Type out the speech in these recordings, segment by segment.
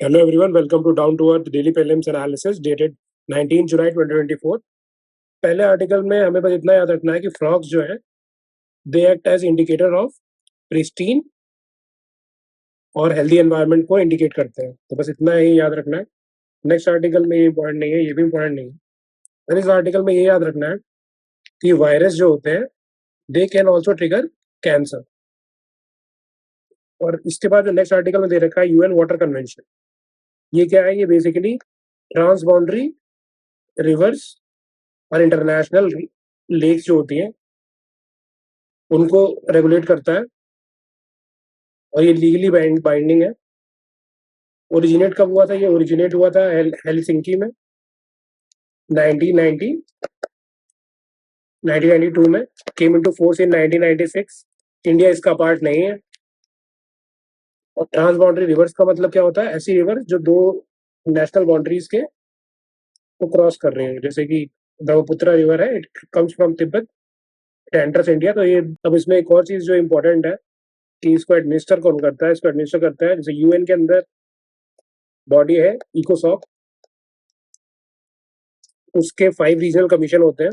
Hello everyone, welcome to Down to Earth Daily Prelims Analysis dated 19 जुलाई 2024। पहले article में हमें बस इतना याद रखना है कि फ्रॉग्स जो है they act as indicator of pristine और हेल्दी एनवायरनमेंट को इंडिकेट करते हैं, तो बस इतना ही याद रखना है। नेक्स्ट आर्टिकल में ये इंपॉर्टेंट नहीं है, ये भी इंपॉर्टेंट नहीं है। और इस आर्टिकल में ये याद रखना है कि वायरस जो होते हैं they can also trigger cancer. और इसके बाद जो नेक्स्ट आर्टिकल में दे रखा है यूएन वाटर कन्वेंशन, ये क्या है? ये बेसिकली ट्रांस बाउंड्री रिवर्स और इंटरनेशनल लेक्स जो होती हैं उनको रेगुलेट करता है और ये लीगली बाइंडिंग है। ओरिजिनेट कब हुआ था? ये ओरिजिनेट हुआ था हेलसिंकी में 1990 1992 में, came into force in 1996। India इसका पार्ट नहीं है। और ट्रांस बाउंड्री रिवर्स का मतलब क्या होता है? ऐसी रिवर जो दो नेशनल बाउंड्रीज के को क्रॉस कर रहे हैं, जैसे कि ब्रह्मपुत्र रिवर है, it comes from Tibet, it enters India. तो ये अब इसमें एक और चीज जो इम्पोर्टेंट है कि इसको एडमिनिस्टर कौन करता है? इसको एडमिनिस्टर करता है, जैसे यूएन के अंदर बॉडी है इकोसॉक, उसके 5 रीजनल कमीशन होते हैं,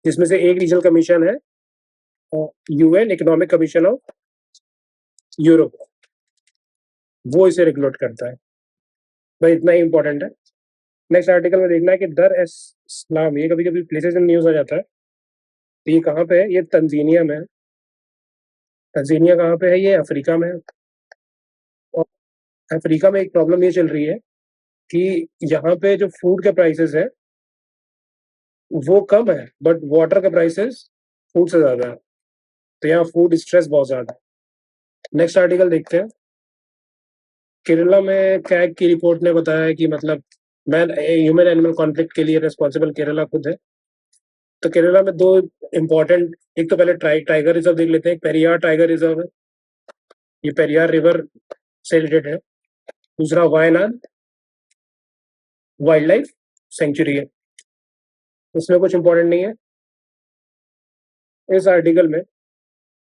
जिसमें से एक रीजनल कमीशन है UN economic commission of Europe, वो इसे रेगुलेट करता है। भाई इतना ही इंपॉर्टेंट है। नेक्स्ट आर्टिकल में देखना है कि दर एस सलाम, ये कभी कभी प्लेसेस इन न्यूज आ जाता है, तो ये कहाँ पे है? ये तंजीनिया में है। तंजीनिया कहाँ पे है? ये अफ्रीका में है। और अफ्रीका में एक प्रॉब्लम ये चल रही है कि यहाँ पे जो फूड के प्राइसेस है वो कम है, बट वाटर के प्राइसेस फूड से ज्यादा है, तो यहाँ फूड स्ट्रेस बहुत ज्यादा है। नेक्स्ट आर्टिकल देखते हैं। केरला में कैग की रिपोर्ट ने बताया है कि मतलब मैन ह्यूमन एनिमल कॉन्फ्लिक्ट के लिए रिस्पॉन्सिबल केरला खुद है। तो केरला में दो इम्पोर्टेंट, एक तो पहले टाइगर रिजर्व देख लेते हैं। पेरियार टाइगर रिजर्व है, ये पेरियार रिवर से रिलेटेड है। दूसरा वायनाड वाइल्ड लाइफ सेंचुरी है, इसमें कुछ इंपॉर्टेंट नहीं है। इस आर्टिकल में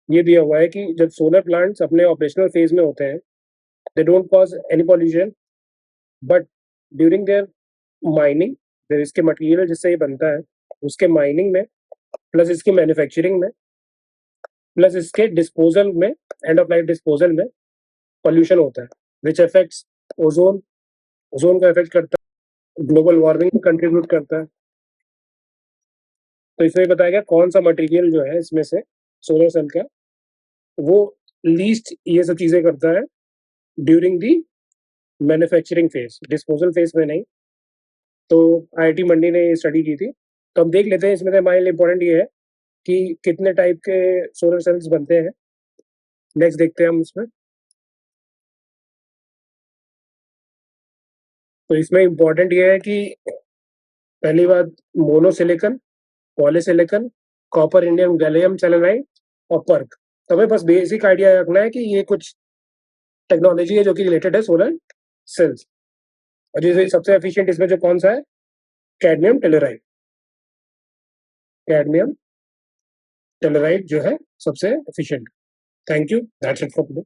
ये दिया हुआ है कि जब सोलर प्लांट्स अपने ऑपरेशनल फेज में होते हैं, they don't cause any pollution, but during their mining, इसके मटेरियल जिससे ये बनता है उसके माइनिंग में, प्लस इसकी मैन्युफैक्चरिंग में, प्लस इसके डिस्पोजल में, एंड ऑफ लाइफ डिस्पोजल में पॉल्यूशन होता है, विच अफेक्ट्स ओजोन, ओजोन को अफेक्ट करता है, ग्लोबल वार्मिंग में कंट्रीब्यूट करता है। तो इसमें बताया गया कौन सा मटेरियल जो है इसमें से सोलर सेल का वो लीस्ट ये सब चीजें करता है during the manufacturing phase, disposal phase में नहीं। तो आईआईटी मंडी ने ये स्टडी की थी, तो हम देख लेते हैं। इसमें हमारे लिए इंपॉर्टेंट ये है कि कितने टाइप के सोलर सेल्स बनते हैं। नेक्स्ट देखते हैं हम इसमें। तो इसमें इंपॉर्टेंट ये है कि पहली बात मोनोसिलिकन, पॉलीसिलिकन, कॉपर इंडियम गैलियम सेलेनाइड और पर्क। तो हमें बस बेसिक आइडिया रखना है कि ये कुछ टेक्नोलॉजी है जो कि रिलेटेड है सोलर सेल्स। और जैसे सबसे एफिशिएंट इसमें जो कौन सा है? कैडमियम टेलराइड। कैडमियम टेलराइड जो है सबसे efficient. Thank you, that's it for today.